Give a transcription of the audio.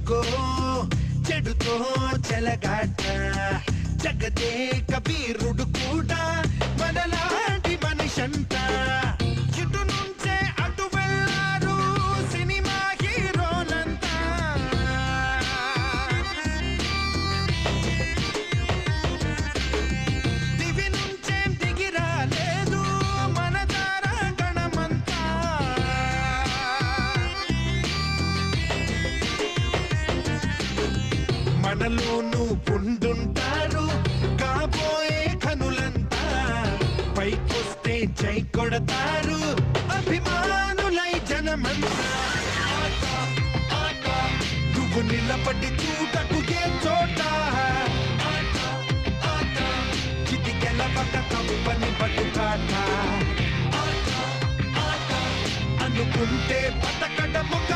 అనుకో చెడుతో చెలగాట జగదే కబీరుడు కూడా మనలాంటి మనిషంట ఇటు నుంచే అటు వెళ్ళారు సినిమా హీరోలంతా దివి నుంచేం దిగి రాలేదు మన తారా గణమంతా మనలోనూ పుండుంటారు కాబోయే కనులంతా పైకొస్తే జై కొడతారు అభిమానులై జనమంతా నువ్వు నిలబడి చూడకు ఏ చోట ఇది గెలవక తప్పని బతుకాట అనుకుంటే బతకడం ఒక